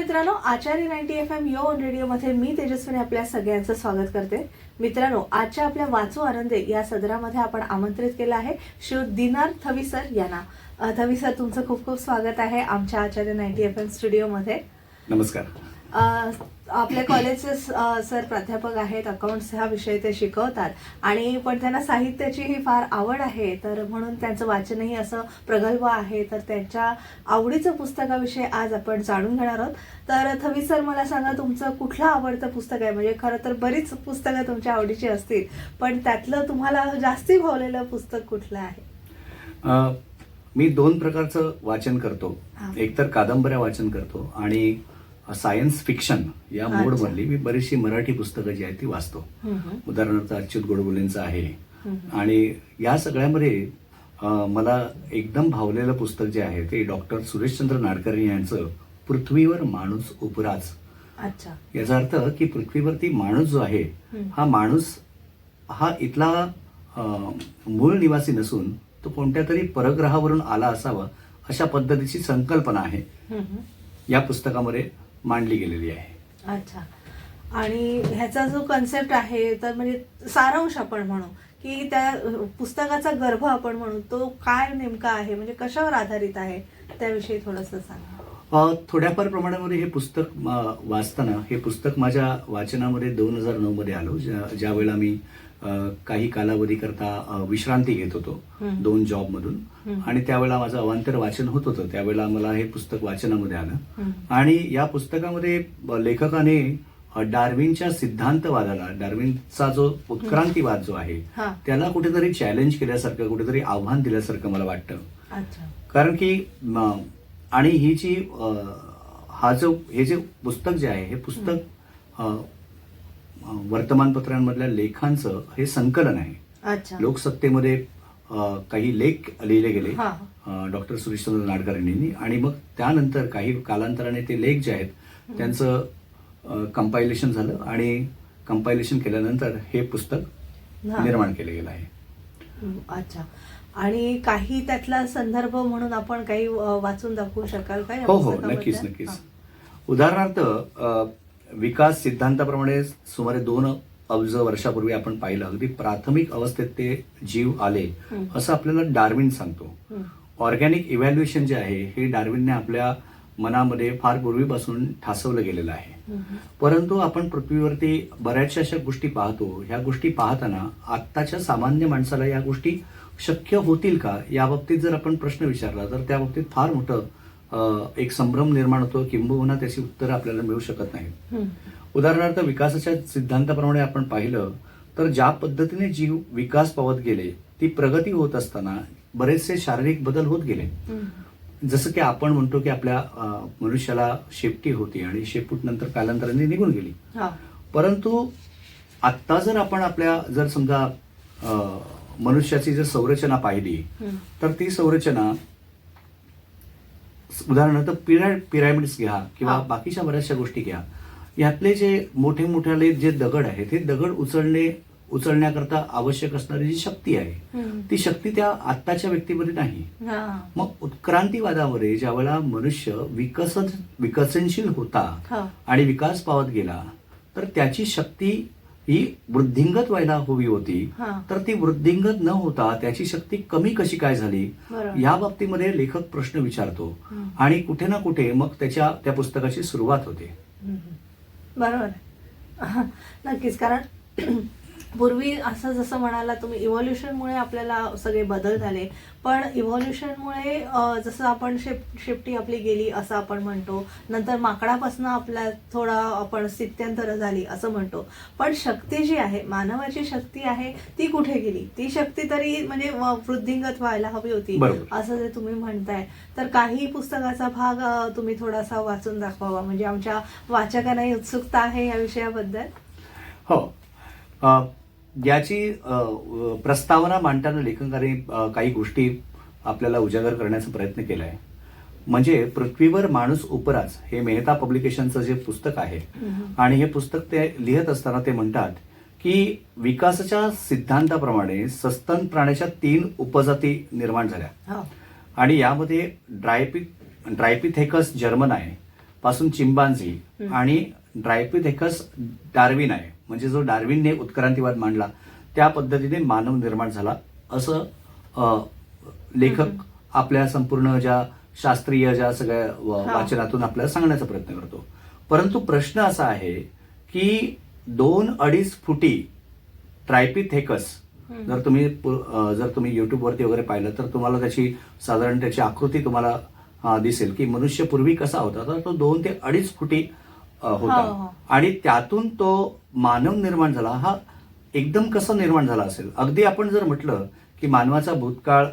मित्रांनो, आचार्य 90 FM yo on रेडिओमध्ये मी तेजस्विनी आपल्या सगळ्यांचं स्वागत करते. मित्रांनो, आजच्या आपल्या वाचू आनंदे या सदरामध्ये आपण आमंत्रित केलं आहे श्री दिनार थवी सर यांना. थवी सर, तुमचं खूप खूप स्वागत आहे आमच्या आचार्य 90 FM स्टुडिओमध्ये. नमस्कार. आपल्या कॉलेजचे सर प्राध्यापक आहेत, अकाउंट्स हा विषय ते शिकवतात आणि पण त्यांना साहित्याचीही फार आवड आहे, तर म्हणून त्यांचं वाचनही असं प्रगल्भ आहे. तर त्यांच्या आवडीचं पुस्तकाविषयी आज आपण जाणून घेणार आहोत. तर थवी सर, मला सांगा, तुमचं कुठलं आवडतं पुस्तक आहे? म्हणजे खरं तर बरीच पुस्तकं तुमच्या आवडीची असतील, पण त्यातलं तुम्हाला जास्ती भावलेलं पुस्तक कुठलं आहे? मी दोन प्रकारचं वाचन करतो. एक तर कादंबऱ्या वाचन करतो आणि सायन्स फिक्शन या मोड मधली मी बरीचशी मराठी पुस्तकं जी आहेत ती वाचतो. उदाहरणार्थ अच्युत गोडबोलेंचं आहे. आणि या सगळ्यामध्ये मला एकदम भावलेलं पुस्तक जे आहे ते डॉक्टर सुरेशचंद्र नाडकर्णी यांचं पृथ्वीवर माणूस उपराज. अच्छा. याचा अर्थ की पृथ्वीवरती माणूस जो आहे हा माणूस हा इथला मूळ निवासी नसून तो कोणत्या तरी परग्रहावरून आला असावा अशा पद्धतीची संकल्पना आहे या पुस्तकामध्ये मांडली गेलेली आहे. अच्छा. आणि ह्याचा जो कन्सेप्ट आहे, तर म्हणजे सारांश आपण म्हणू की त्या पुस्तकाचा गर्भ आपण म्हणू, तो काय नेमका आहे, म्हणजे कशावर आधारित आहे, त्याविषयी थोडंसं सांगा. थोड्याफार प्रमाणामध्ये हे पुस्तक वाचताना हे पुस्तक माझ्या वाचनामध्ये 2009 मध्ये आलो, ज्या वेळेला मी काही कालावधी करता विश्रांती घेत होतो 2 जॉबमधून, आणि त्यावेळेला माझं अवांतर वाचन होत होतं. त्यावेळेला मला हे पुस्तक वाचनामध्ये आलं. आणि या पुस्तकामध्ये लेखकाने डार्विनच्या सिद्धांतवादाला, डार्विनचा जो उत्क्रांतीवाद जो आहे त्याला कुठेतरी चॅलेंज केल्यासारखं, कुठेतरी आव्हान दिल्यासारखं मला वाटतं. कारण की आणि ही जी हे जे पुस्तक जे आहे हे पुस्तक वर्तमानपत्रांमधल्या लेखांचं हे संकलन आहे. लोकसत्तेमध्ये काही लेख लिहिले गेले डॉक्टर सुरेशचंद्र नाडकर्णींनी, आणि मग त्यानंतर काही कालांतराने ते लेख जे आहेत त्यांचं कंपायलेशन झालं आणि कंपायलेशन केल्यानंतर हे पुस्तक निर्माण केलं गेलं आहे. अच्छा. आणि काही त्यातला संदर्भ म्हणून आपण काही वाचून दाखवू शकाल का? हो, नक्कीच नक्कीच. उदाहरणार्थ विकास सिद्धांताप्रमाणे सुमारे 2 अब्ज वर्षापूर्वी आपण पाहिलं, अगदी प्राथमिक अवस्थेत ते जीव आले असं आपल्याला डार्विन सांगतो. ऑर्गॅनिक इव्हॅल्युएशन जे आहे हे डार्विनने आपल्या मनामध्ये फार पूर्वीपासून ठासवलं गेलेलं आहे. परंतु आपण पृथ्वीवरती बऱ्याचशा अशा गोष्टी पाहतो. ह्या गोष्टी पाहताना आत्ताच्या सामान्य माणसाला या गोष्टी शक्य होतील का, याबाबतीत जर आपण प्रश्न विचारला तर त्या बाबतीत फार मोठं एक संभ्रम निर्माण होतो, किंबहुना त्याची उत्तरं आपल्याला मिळू शकत नाहीत. उदाहरणार्थ विकासाच्या सिद्धांताप्रमाणे आपण पाहिलं तर ज्या पद्धतीने जीव विकास पावत गेले, ती प्रगती होत असताना बरेचसे शारीरिक बदल होत गेले. जसं की आपण म्हणतो की आपल्या मनुष्याला शेपटी होती आणि शेपूट नंतर कालांतराने निघून गेली. परंतु आत्ता जर आपण जर समजा मनुष्याची जर संरचना पाहिली तर ती संरचना, उदाहरणार्थ पिरॅमिड्स घ्या किंवा बाकीच्या बऱ्याचशा गोष्टी घ्या, यातले जे मोठे मोठे जे दगड आहेत हे दगड उचलण्याकरता आवश्यक असणारी जी शक्ती आहे ती शक्ती त्या आत्ताच्या व्यक्तीमध्ये नाही. मग उत्क्रांतीवादामध्ये ज्यावेळेला मनुष्य विकसनशील होता आणि विकास पावत गेला तर त्याची शक्ती ही वृद्धिंगत व्हायला हवी होती, तर ती वृद्धिंगत न होता त्याची शक्ती कमी कशी काय झाली, या बाबतीमध्ये लेखक प्रश्न विचारतो आणि कुठे ना कुठे मग त्या पुस्तकाची सुरुवात होते. बरोबर. नक्कीच. कारण पूर्वी असं जसं म्हणाला तुम्ही, इव्हॉल्युशनमुळे आपल्याला सगळे बदल झाले, पण इव्हॉल्युशनमुळे जसं आपण शेपटी आपली गेली असं आपण म्हणतो, नंतर माकडापासून आपल्या थोडा आपण स्थित्यंतर झाली असं म्हणतो, पण शक्ती जी आहे, मानवाची शक्ती आहे, ती कुठे गेली? ती शक्ती तरी म्हणजे वृद्धिंगत व्हायला हवी होती असं जे तुम्ही म्हणताय. तर काही पुस्तकाचा भाग तुम्ही थोडासा वाचून दाखवावा, म्हणजे आमच्या वाचकांनाही उत्सुकता आहे या विषयाबद्दल. हो. याची प्रस्तावना मांडताना लेखकाने काही गोष्टी आपल्याला उजागर करण्याचा प्रयत्न केला आहे. म्हणजे पृथ्वीवर माणूस उपराज हे मेहता पब्लिकेशनचं जे पुस्तक आहे, आणि हे पुस्तक ते लिहित असताना ते म्हणतात की विकासाच्या सिद्धांताप्रमाणे सस्तन प्राण्याच्या 3 उपजाती निर्माण झाल्या आणि यामध्ये ड्रायपिथेकस जर्मन आहे, पासून चिंबांझी आणि ड्रायपिथेकस डार्विन आहे, म्हणजे जो डार्विनने उत्क्रांतीवाद मांडला त्या पद्धतीने मानव निर्माण झाला असं लेखक आपल्या संपूर्ण ज्या शास्त्रीय ज्या सगळ्या वाचनातून आपल्याला सांगण्याचा प्रयत्न करतो. परंतु प्रश्न असा आहे की 2-2.5 फुटी ट्रायपिथेकस जर तुम्ही युट्यूबवरती वगैरे पाहिलं तर तुम्हाला साधारण त्याची आकृती तुम्हाला दिसेल की मनुष्य पूर्वी कसा होता, तर तो 2 ते 2.5 फुटी होता आणि त्यातून तो मानव निर्माण झाला. हा एकदम कसं निर्माण झाला असेल? अगदी आपण जर म्हटलं की मानवाचा भूतकाळ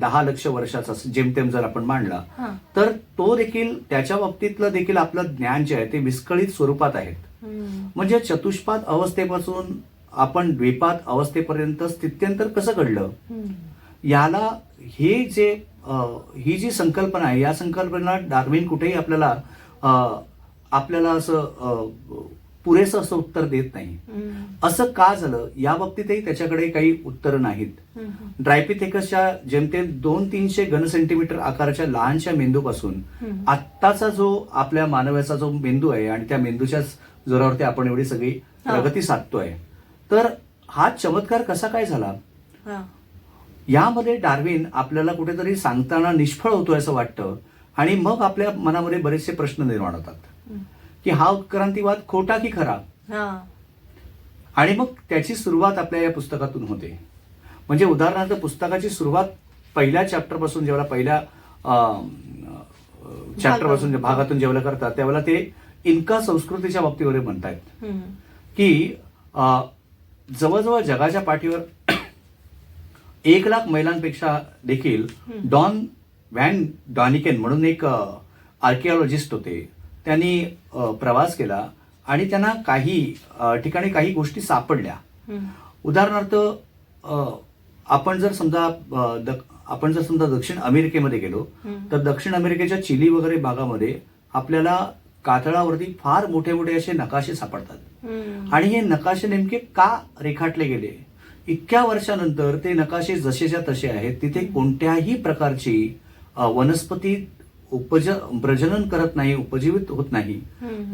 10 लक्ष वर्षाचा जेमतेम जर आपण मांडला तर तो देखील त्याच्या बाबतीतलं देखील आपलं ज्ञान जे आहे ते विस्कळीत स्वरूपात आहेत. म्हणजे चतुष्पाद अवस्थेपासून आपण द्विपाद अवस्थेपर्यंत स्थित्यंतर कसं घडलं, याला ही जी संकल्पना आहे या संकल्पना डार्विन कुठेही आपल्याला असं पुरेसं असं उत्तर देत नाही. असं का झालं या बाबतीतही त्याच्याकडे काही उत्तरं नाहीत. ड्रायपिथेकसच्या जेमतेम 200-300 घनसेंटीमीटर आकाराच्या लहानशा मेंदूपासून आत्ताचा जो आपल्या मानवाचा जो मेंदू आहे आणि त्या मेंदूच्या जोरावरती आपण एवढी सगळी प्रगती साधतोय, तर हा चमत्कार कसा काय झाला यामध्ये डार्विन आपल्याला कुठेतरी सांगताना निष्फळ होतोय असं वाटतं. आणि मग आपल्या मनामध्ये बरेचसे प्रश्न निर्माण होतात की हा उत्क्रांतीवाद खोटा की खरा. आणि मग त्याची सुरुवात आपल्या या पुस्तकातून होते. म्हणजे उदाहरणार्थ पुस्तकाची सुरुवात पहिल्या चॅप्टरपासून जेव्हा पहिल्या चॅप्टरपासून भागातून जेव्हा करतात त्यावेळेला ते इन्का संस्कृतीच्या बाबतीवर म्हणतायत की जवळजवळ जगाच्या पाठीवर 1,00,000 मैलांपेक्षा देखील डॉन व्हॅन डॉनिकेन म्हणून एक आर्किओलॉजिस्ट होते. त्यांनी प्रवास केला आणि त्यांना काही ठिकाणी काही गोष्टी सापडल्या. उदाहरणार्थ आपण जर समजा दक्षिण अमेरिकेमध्ये गेलो तर दक्षिण अमेरिकेच्या चिली वगैरे भागामध्ये आपल्याला कातळावरती फार मोठे मोठे असे नकाशे सापडतात. आणि हे नकाशे नेमके का रेखाटले गेले, इतक्या वर्षानंतर ते नकाशे जसेच्या तसे आहेत, तिथे कोणत्याही प्रकारची वनस्पती प्रजनन करत नाही, उपजीवित होत नाही.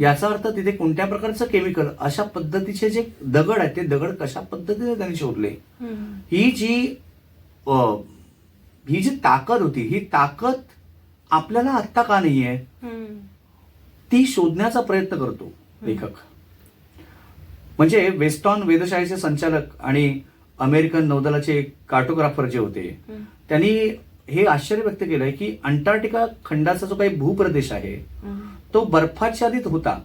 याचा अर्थ तिथे कोणत्या प्रकारचं केमिकल, अशा पद्धतीचे जे दगड आहेत ते दगड कशा पद्धतीने त्यांनी शोधले. ही जी ताकद होती, ही ताकद आपल्याला आत्ता का नाहीये, ती शोधण्याचा प्रयत्न करतो लेखक. म्हणजे वेस्टॉन वेधशाळेचे संचालक आणि अमेरिकन नौदलाचे कार्टोग्राफर जे होते त्यांनी हे आश्चर्य व्यक्त केलंय की अंटार्क्टिका खंडाचा जो काही भूप्रदेश आहे तो बर्फाच्छादित होता,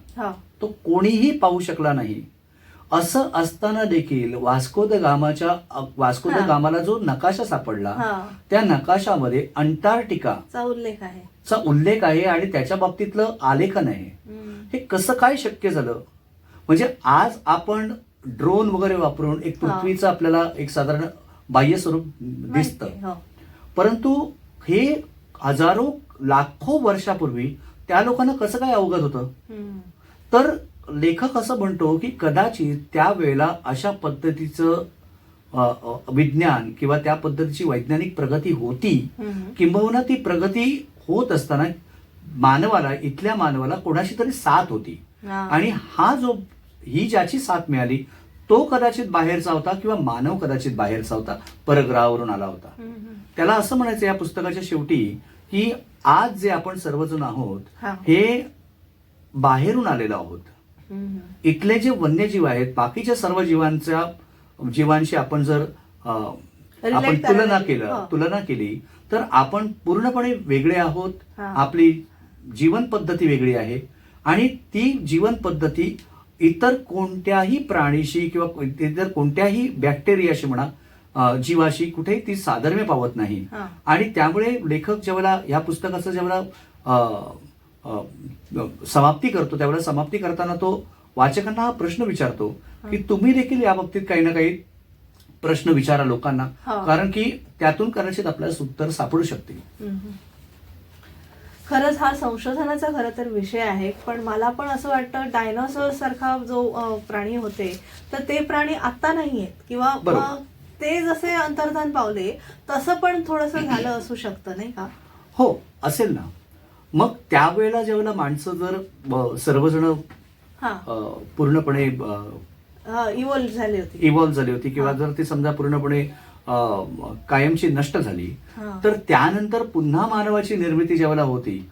तो कोणीही पाहू शकला नाही. असं असताना देखील वास्को द गामाला जो नकाशा सापडला त्या नकाशामध्ये अंटार्क्टिकाचा उल्लेख आहे आणि त्याच्या बाबतीतलं आलेखन आहे. हे कसं काय शक्य झालं? म्हणजे आज आपण ड्रोन वगैरे वापरून एक पृथ्वीचं आपल्याला एक साधारण बाह्य स्वरूप दिसतं, परंतु हे हजारो लाखो वर्षापूर्वी त्या लोकांना कसं काय अवगत होतं? तर लेखक असं म्हणतो की कदाचित त्यावेळेला अशा पद्धतीचं विज्ञान किंवा त्या पद्धतीची वैज्ञानिक प्रगती होती, किंबहुना ती प्रगती होत असताना इथल्या मानवाला कोणाशी तरी साथ होती. आणि ही ज्याची साथ मिळाली तो कदाचित बाहेरचा होता किंवा मानव कदाचित बाहेरचा होता, परग्रहावरून आला होता. त्याला असं म्हणायचं या पुस्तकाच्या शेवटी की आज जे आपण सर्वजण आहोत हे बाहेरून आलेलो आहोत. इथले जे वन्यजीव आहेत बाकीच्या सर्व जीवांशी आपण जर तुलना केली तर आपण पूर्णपणे वेगळे आहोत. आपली जीवन पद्धती वेगळी आहे आणि ती जीवन पद्धती इतर कोणत्याही प्राणीशी किंवा इतर कोणत्याही बॅक्टेरियाशी म्हणा जीवाशी कुठेही ती साधर्म्य पावत नाही. आणि त्यामुळे लेखक जेव्हा या पुस्तकाचं जेव्हा समाप्ती करतो त्यावेळेला समाप्ती करताना तो वाचकांना हा प्रश्न विचारतो की तुम्ही देखील या बाबतीत काही ना काही प्रश्न विचारा लोकांना, कारण की त्यातून कदाचित आपल्याला उत्तर सापडू शकते. खरंच हा संशोधनाचा खरं तर विषय आहे. पण मला पण असं वाटतं डायनोसॉर सारखा जो प्राणी होते तर ते प्राणी आता नाहीयेत किंवा ते जसे अंतर्धान पावले तसं पण थोडंसं झालं असू शकतं, नाही का? हो, असेल ना. मग त्यावेळेला ज्यावेळेला माणसं जर सर्वजण हा पूर्णपणे इव्हॉल्व झाली होती. इव्हॉल्व्ह झाली होती किंवा हा. जर ती समजा पूर्णपणे कायमची नष्ट झाली, हा. तर त्यानंतर पुन्हा मानवाची निर्मिती ज्यावेळेला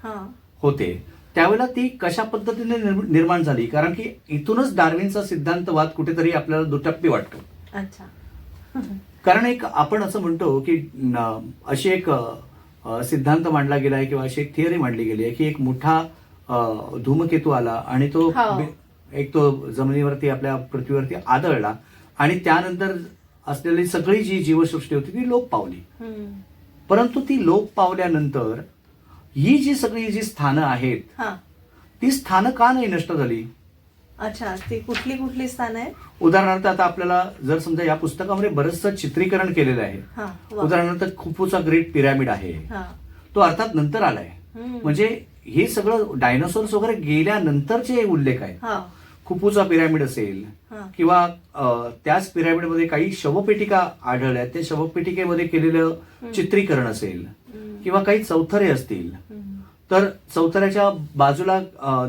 हा. होते त्यावेळेला ती कशा पद्धतीने निर्माण झाली, कारण की इथूनच डार्विनचा सिद्धांतवाद कुठेतरी आपल्याला दुटप्पी वाटतो. अच्छा. कारण एक आपण असं म्हणतो की अशी एक सिद्धांत मांडला गेलाय किंवा अशी एक थिअरी मांडली गेली आहे की एक मोठा धूमकेतू आला आणि तो हो. एक तो जमिनीवरती आपल्या पृथ्वीवरती आदळला आणि त्यानंतर असलेली सगळी जी जीवसृष्टी होती ती लोप पावली. हम्म. परंतु ती लोप पावल्यानंतर ही जी सगळी जी स्थानं आहेत हा. ती स्थानं का नाही नष्ट झाली? अच्छा, ती कुठली कुठली स्थान आहे? उदाहरणार्थ आता आपल्याला जर समजा या पुस्तकामध्ये बरंचसं चित्रीकरण केलेलं आहे. हा. वा. उदाहरणार्थ खुफूचा ग्रेट पिरॅमिड आहे, हा. तो अर्थात नंतर आलाय. हम्म. म्हणजे हे सगळं डायनासोर्स वगैरे गेल्यानंतरचे उल्लेख आहे. हा. खुफूचा पिरॅमिड असेल हा. किंवा त्याच पिरॅमिडमध्ये काही शवपेटिका आढळल्या, त्या शवपेटिकेमध्ये केलेलं चित्रीकरण असेल किंवा काही चौथरे असतील, तर चौथऱ्याच्या बाजूला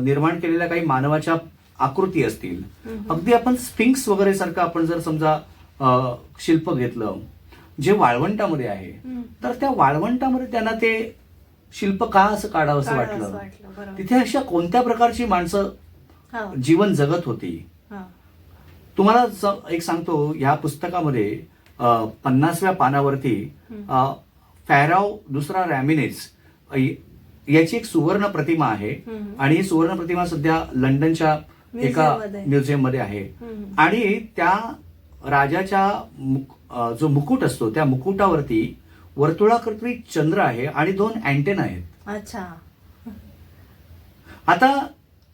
निर्माण केलेल्या काही मानवाच्या आकृती असतील. अगदी आपण स्फिंक्स वगैरे सारखं आपण जर समजा शिल्प घेतलं जे वाळवंटामध्ये आहे, तर त्या वाळवंटामध्ये त्यांना ते शिल्प का असं काढावं असं वाटलं? बरोबर. तिथे अशा कोणत्या प्रकारची माणसं हा. जीवन जगत होती? हा. तुम्हाला एक सांगतो, या पुस्तकामध्ये 50व्या पानावरती फॅराव दुसरा रॅमिनेस याची एक सुवर्ण प्रतिमा आहे आणि ही सुवर्ण प्रतिमा सध्या लंडनच्या एका म्युझियममध्ये आहे. आणि त्या राजाच्या जो मुकुट असतो त्या मुकुटावरती वर्तुळाकृती चंद्र आहे आणि 2 अँटेना आहेत. अच्छा.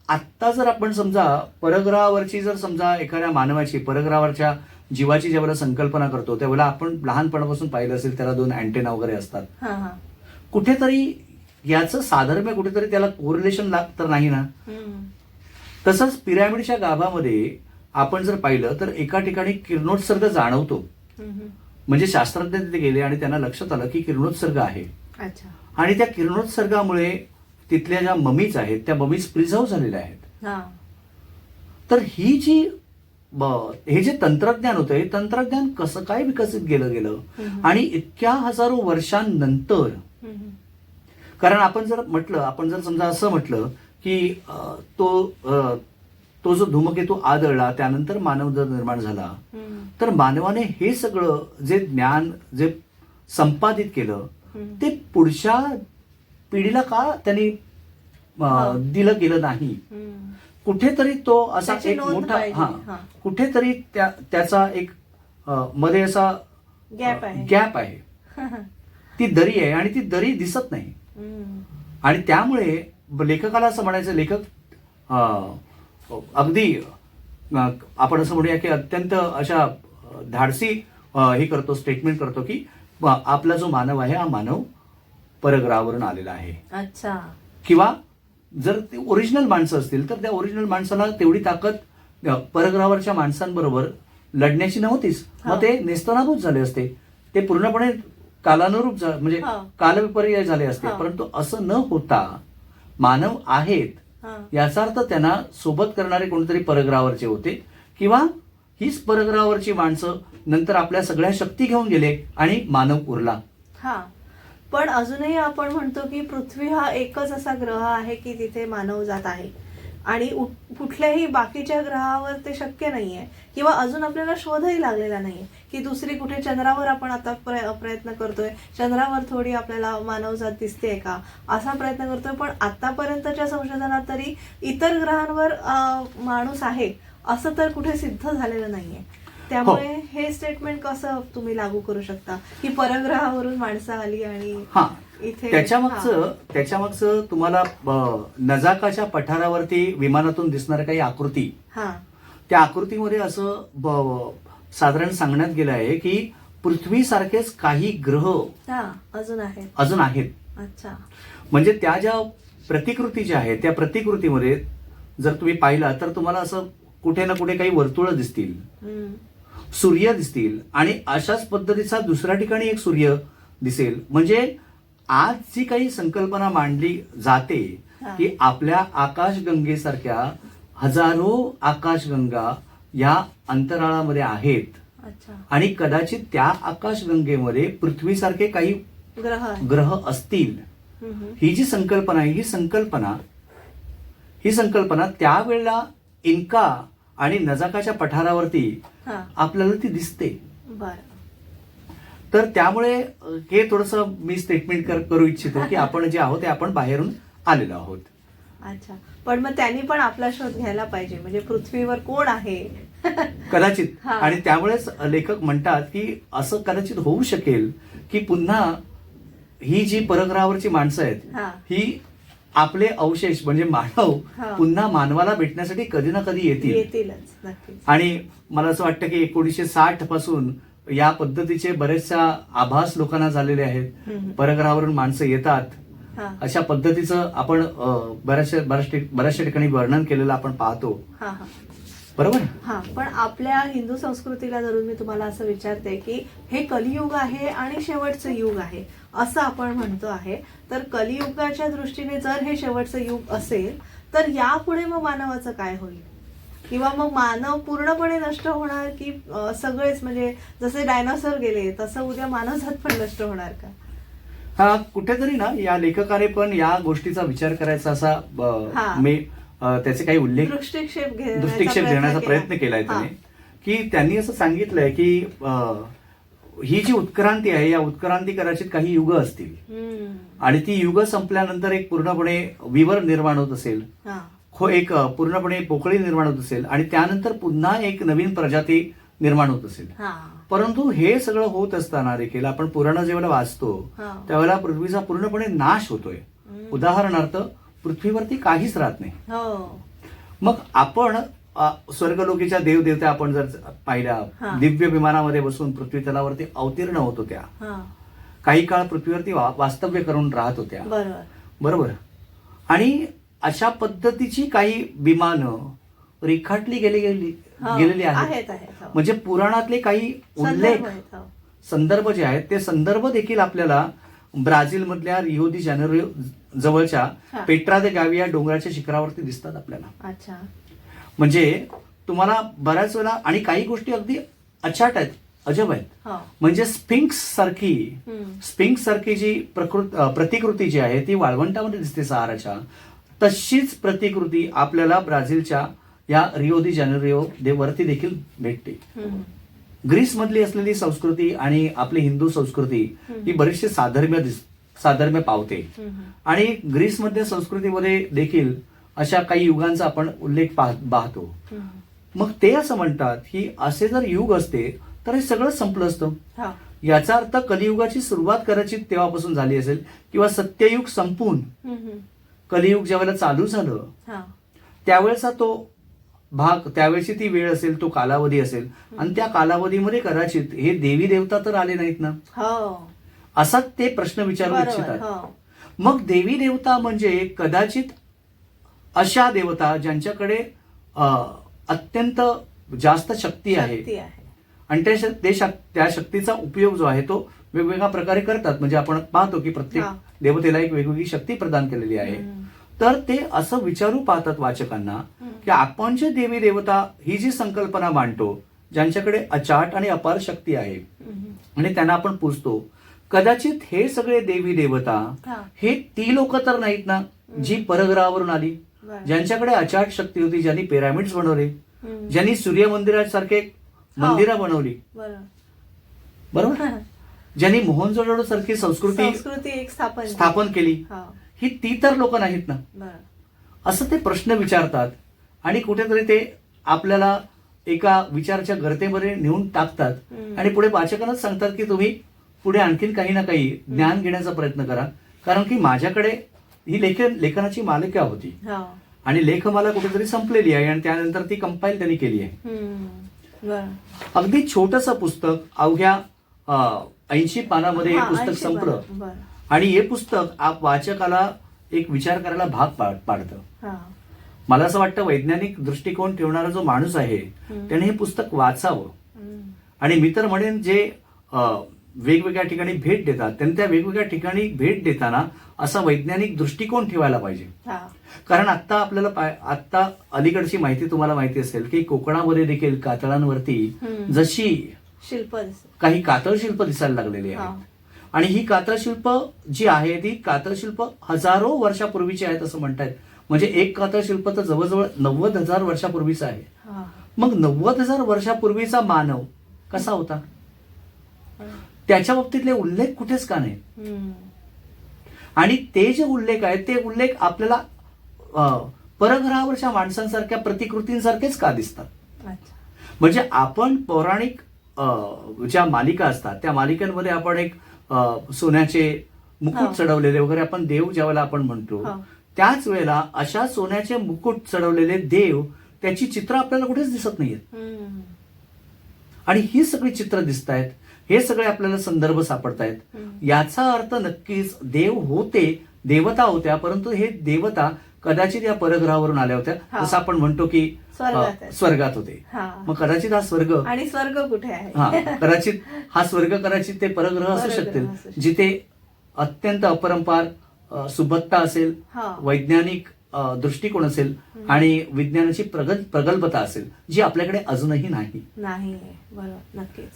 आता जर आपण समजा परग्रहावरची जर समजा एखाद्या मानवाची परग्रहावरच्या जीवाची ज्यावेळेला संकल्पना करतो त्यावेळेला आपण लहानपणापासून पाहिलं असेल त्याला 2 अँटेना वगैरे असतात. हा. हा. कुठेतरी याचं साधर्म्य कुठेतरी त्याला कोरिलेशन तर नाही ना? तसंच पिरॅमिडच्या गाभामध्ये आपण जर पाहिलं तर एका ठिकाणी किरणोत्सर्ग जाणवतो. म्हणजे शास्त्रज्ञ तिथे गेले आणि त्यांना लक्षात आलं की किरणोत्सर्ग आहे. अच्छा. आणि त्या किरणोत्सर्गामुळे तिथल्या ज्या ममीज आहेत त्या ममीज प्रिझर्व झालेल्या आहेत. हा. तर ही हे जे तंत्रज्ञान होतं हे तंत्रज्ञान कसं काय विकसित गेलं आणि इतक्या हजारो वर्षांनंतर, कारण आपण जर समजा असं म्हटलं की तो जो धूमकेतू आदळला त्यानंतर मानव जर निर्माण झाला, तर मानवाने हे सगळं जे ज्ञान जे संपादित केलं ते पुढच्या पिढीला का त्यांनी दिलं गेलं नाही? कुठेतरी तो असा एक मोठा कुठेतरी त्याचा एक मध्ये असा गॅप आहे. ती दरी आहे आणि ती दरी दिसत नाही. आणि त्यामुळे लेखकाला असं म्हणायचं, लेखक अगदी आपण असं म्हणूया की अत्यंत अशा धाडसी हे करतो, स्टेटमेंट करतो की आपला जो मानव आहे हा मानव परग्रहावरून आलेला आहे. अच्छा. किंवा जर ते ओरिजिनल माणसं असतील तर त्या ओरिजिनल माणसाला तेवढी ताकद परग्रहावरच्या माणसांबरोबर लढण्याची नव्हतीच. मग ते नेस्तनाभूत झाले असते, ते पूर्णपणे कालानुरूप म्हणजे कालविपर्याय झाले असते. परंतु असं न होता मानव आहेत याचा अर्थ त्यांना सोबत करणारे कोणतरी परग्रहावरचे होते किंवा हीच परग्रहावरची माणसं नंतर आपल्या सगळ्या शक्ती घेऊन गेले आणि मानव उरला. हा. पण अजूनही आपण म्हणतो की पृथ्वी हा एकच असा ग्रह आहे की तिथे मानव जात आहे आणि कुठल्याही बाकीच्या ग्रहावर ते शक्य नाहीये किंवा अजून आपल्याला शोधही लागलेला नाहीये की दुसरी कुठे चंद्रावर आपण आता प्रयत्न करतोय, चंद्रावर थोडी आपल्याला मानवजात दिसते का असा प्रयत्न करतोय. पण आतापर्यंतच्या संशोधनात तरी इतर ग्रहांवर माणूस आहे असं तर कुठे सिद्ध झालेलं नाहीये. त्यामुळे हे स्टेटमेंट कसं तुम्ही लागू करू शकता की परग्रहावरून माणसं आली आणि इथे? त्याच्यामागचं तुम्हाला नजाकाच्या पठारावरती विमानातून दिसणाऱ्या काही आकृती, त्या आकृतीमध्ये असं साधारण सांगण्यात गेलं आहे की पृथ्वीसारखेच काही ग्रह अजून आहेत. अच्छा. म्हणजे त्या ज्या प्रतिकृती ज्या आहेत त्या प्रतिकृतीमध्ये जर तुम्ही पाहिला तर तुम्हाला असं कुठे ना कुठे काही वर्तुळ दिसतील, सूर्य दिसतील आणि अशाच पद्धतीचा दुसऱ्या ठिकाणी एक सूर्य दिसेल. म्हणजे आज जी काही संकल्पना मांडली जाते हा. की आपल्या आकाशगंगेसारख्या हजारो आकाशगंगा या अंतराळामध्ये आहेत अच्छा. आणि कदाचित त्या आकाशगंगेमध्ये पृथ्वीसारखे काही ग्रह आहे. ग्रह असतील. ही जी संकल्पना आहे ही संकल्पना त्यावेळेला इन्का आणि नजाकाच्या पठारावरती हा. आपल्याला ती दिसते. बरं. तर त्यामुळे हे थोडंसं मी स्टेटमेंट करू इच्छितो की आपण जे आहोत ते आपण बाहेरून आलेलो आहोत. अच्छा. पण मग त्यांनी पण आपला शोध घ्यायला पाहिजे, म्हणजे पृथ्वीवर कोण आहे. कदाचित. हा. आणि त्यामुळेच लेखक म्हणतात की असं कदाचित होऊ शकेल की पुन्हा ही जी परग्रहावरची माणसं आहेत हा. ही आपले अवशेष म्हणजे मानव हा. पुन्हा मानवाला भेटण्यासाठी कधी ना कधी येतील. येतीलच नक्कीच. आणि मला असं वाटतं की 1960 पासून या पद्धतीचे बरेचशा आभास लोकांना झालेले आहेत. परग्रहावरून माणसं येतात हा. अशा पद्धतीचं आपण बऱ्याचशा ठिकाणी वर्णन केलेलं आपण पाहतो. हा. हा. बरोबर. हा. पण आपल्या हिंदू संस्कृतीला धरून मी तुम्हाला असं विचारते की हे कलियुग आहे आणि शेवटचं युग आहे असं आपण म्हणतो आहे. तर कलियुगाच्या दृष्टीने जर हे शेवटचं युग असेल तर यापुढे मग मानवाचं काय होईल, किंवा मग मानव पूर्णपणे नष्ट होणार की सगळेच, म्हणजे जसे डायनासोर गेले तसं उद्या मानवजात पण नष्ट होणार का? हा, कुठेतरी ना या लेखकाने पण या गोष्टीचा विचार करायचा असा हा. मी त्याचे काही उल्लेख दृष्टिक्षेप देण्याचा प्रयत्न केलाय त्याने. की त्यांनी असं सांगितलंय की ही जी उत्क्रांती आहे या उत्क्रांती कदाचित काही युग असतील आणि ती युग संपल्यानंतर एक पूर्णपणे विवर निर्माण होत असेल, एक पूर्णपणे पोकळी निर्माण होत असेल आणि त्यानंतर पुन्हा एक नवीन प्रजाती निर्माण होत असेल. परंतु हे सगळं होत असताना देखील आपण पुराण जेव्हा वाचतो त्यावेळेला पृथ्वीचा पूर्णपणे नाश होतोय. उदाहरणार्थ पृथ्वीवरती काहीच राहत नाही. मग आपण स्वर्गलोकीच्या देवदेवता आपण जर पाहिल्या दिव्य विमानामध्ये बसून पृथ्वी तलावरती अवतीर्ण होत होत्या. काही काळ पृथ्वीवरती वास्तव्य करून राहत होत्या. बरोबर. आणि अशा पद्धतीची काही विमानं रेखाटली गेलेली आहेत. म्हणजे पुराणातले काही उल्लेख संदर्भ जे आहेत ते संदर्भ देखील आपल्याला ब्राझील मधल्या रिओ दी जानेरो जवळच्या पेट्रा दे गावी या डोंगराच्या शिखरावरती दिसतात आपल्याला. म्हणजे तुम्हाला बऱ्याच वेळा आणि काही गोष्टी अगदी अचाट आहेत, अजब आहेत. म्हणजे स्पिंक्स सारखी जी प्रतिकृती जी आहे ती वाळवंटामध्ये दिसते सहाराच्या, तशीच प्रतिकृती आपल्याला ब्राझीलच्या या रिओ दी जानेरो वरती देखील भेटते. ग्रीस मधली असलेली संस्कृती आणि आपली हिंदू संस्कृती ही बरीचशी साधर्म्य पावते. आणि ग्रीसमधल्या संस्कृतीमध्ये देखील अशा काही युगांचा आपण उल्लेख पाहतो. मग ते असं म्हणतात की असे जर युग असते तर हे सगळं संपलं असतं. याचा अर्थ कलियुगाची सुरुवात कदाचित तेव्हापासून झाली असेल किंवा सत्ययुग संपून कलियुग ज्यावेळेला चालू झालं त्यावेळेचा तो भाग, त्यावेळेची ती वेळ असेल, तो कालावधी असेल आणि त्या कालावधीमध्ये कदाचित हे देवी देवता तर आले नाहीत ना, असा ते प्रश्न विचारू इच्छितात. मग देवी देवता म्हणजे कदाचित अशा देवता ज्यांच्याकडे अत्यंत जास्त शक्ती आहे आणि त्या शक्तीचा उपयोग जो आहे तो वेगवेगळ्या प्रकारे करतात. म्हणजे आपण पाहतो की प्रत्येक देवतेला एक वेगवेगळी शक्ती प्रदान केलेली आहे. तर ते असं विचारू पाहतात वाचकांना की आपण जे देवी देवता ही जी संकल्पना मांडतो ज्यांच्याकडे अचाट आणि अपार शक्ती आहे आणि त्यांना आपण पूजतो, कदाचित हे सगळे देवी देवता हे ती लोक तर नाहीत ना जी परग्रहावरून आली, ज्यांच्याकडे अचाट शक्ती होती, ज्यांनी पिरामिड्स बनवले, ज्यांनी सूर्य मंदिरासारखे मंदिरं बनवली, बरोबर, ज्यांनी मोहनजोदडो सारखी संस्कृती स्थापन केली, ही ती तर लोक नाहीत ना, असं ते प्रश्न विचारतात. आणि कुठेतरी ते आपल्याला एका विचाराच्या गर्तेमध्ये नेऊन टाकतात आणि पुढे वाचकांनाच सांगतात की तुम्ही पुढे आणखीन काही ना काही ज्ञान घेण्याचा प्रयत्न करा, कारण की माझ्याकडे ही लेखनाची मालिका होती आणि लेखमाला कुठेतरी संपलेली आहे आणि त्यानंतर ती कंपाईल त्यांनी केली आहे. अगदी छोटस पुस्तक, अवघ्या 80 पानामध्ये हे पुस्तक संपलं आणि हे पुस्तक वाचकाला एक विचार करायला भाग पाडतं. मला असं वाटतं वैज्ञानिक दृष्टिकोन ठेवणारा जो माणूस आहे त्याने हे पुस्तक वाचावं. आणि मी तर म्हणेन जे वेगवेगळ्या ठिकाणी भेट देतात त्यांनी त्या वेगवेगळ्या ठिकाणी भेट देताना असा वैज्ञानिक दृष्टिकोन ठेवायला पाहिजे. हा. कारण आता आपल्याला आता अलीकडची माहिती तुम्हाला माहिती असेल की कोकणामध्ये देखील कातळांवरती जशी शिल्प काही कातळ शिल्प दिसायला लागलेली हा. आहेत आणि ही कातळ शिल्प जी आहे ती कातळ शिल्प हजारो वर्षापूर्वीची आहेत असं म्हणतायत. म्हणजे एक कातळ शिल्प तर जवळजवळ 90,000 वर्षापूर्वीचं आहे. हा. मग 90,000 वर्षापूर्वीचा मानव कसा होता त्याच्या बाबतीतले उल्लेख कुठेच का नाही. आणि ते जे उल्लेख आहेत ते उल्लेख आपल्याला परग्रहावरच्या माणसांसारख्या प्रतिकृतींसारखेच का दिसतात. अच्छा. म्हणजे आपण पौराणिक ज्या मालिका असतात त्या मालिकांमध्ये आपण एक सोन्याचे मुकुट चढवलेले वगैरे आपण देव ज्यावेळेला आपण म्हणतो त्याच वेळेला अशा सोन्याचे मुकुट चढवलेले देव त्याची चित्र आपल्याला कुठेच दिसत नाहीयेत. आणि ही सगळी चित्र दिसत आहेत हे सगळे आपल्याला संदर्भ सापडतायत. याचा अर्थ नक्कीच देव होते देवता होत्या परंतु हे देवता कदाचित या परग्रहावरून आल्या होत्या. जसं आपण म्हणतो की स्वर्गात होते. मग कदाचित हा स्वर्ग आणि स्वर्ग कुठे आहे कदाचित हा स्वर्ग कदाचित ते परग्रह असू शकतील जिथे अत्यंत अपरंपार सुबत्ता असेल वैज्ञानिक दृष्टिकोन असेल आणि विज्ञानाची प्रगल्भता असेल जी आपल्याकडे अजूनही नाही. बरोबर. नक्कीच.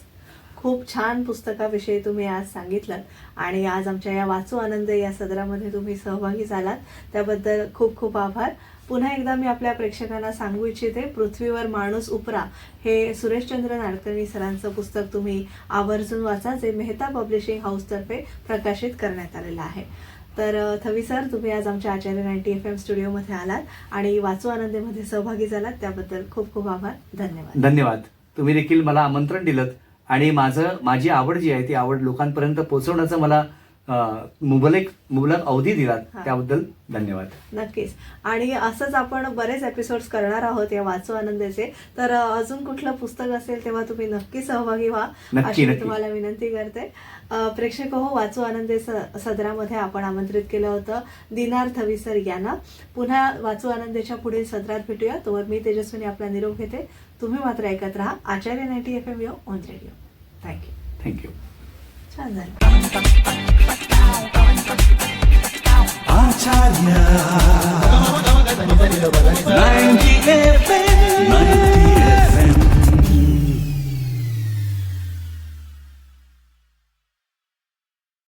खूप छान पुस्तकाविषयी तुम्ही आज सांगितलं आणि आज आमच्या या वाचू आनंद या सदरामध्ये तुम्ही सहभागी झालात त्याबद्दल खूप खूप आभार. पुन्हा एकदा मी आपल्या प्रेक्षकांना सांगू इच्छिते पृथ्वीवर माणूस उपरा हे सुरेशचंद्र नाडकर्णी सरांचं पुस्तक तुम्ही आवर्जून वाचा जे मेहता पब्लिशिंग हाऊसतर्फे प्रकाशित करण्यात आलेलं आहे. तर थवी सर तुम्ही आज आमच्या आचार्य 90 FM स्टुडिओमध्ये आलात आणि वाचू आनंदेमध्ये सहभागी झालात त्याबद्दल खूप खूप आभार. धन्यवाद. धन्यवाद. तुम्ही देखील मला आमंत्रण दिलं आणि माझी आवड जी आहे ती आवड लोकांपर्यंत पोहोचवण्याचा मला मुबलक अवधी दिलात त्याबद्दल धन्यवाद. नक्कीच. आणि असंच आपण बरेच एपिसोड्स करणार आहोत या वाचू आनंदाचे. तर अजून कुठलं पुस्तक असेल तेव्हा तुम्ही नक्की सहभागी व्हा अशी मी तुम्हाला विनंती करते. प्रेक्षक हो वाचू आनंदे सदरामध्ये आपण आमंत्रित केलं होतं दिनार थवी सर यांना. पुन्हा वाचू आनंदेच्या पुढील सदरात भेटूया. तोवर मी तेजस्विनी आपला निरोप घेते. तुम्ही मात्र ऐकत राहा आचार्य 90 FM on radio. Thank you. Thank you. छान झालं.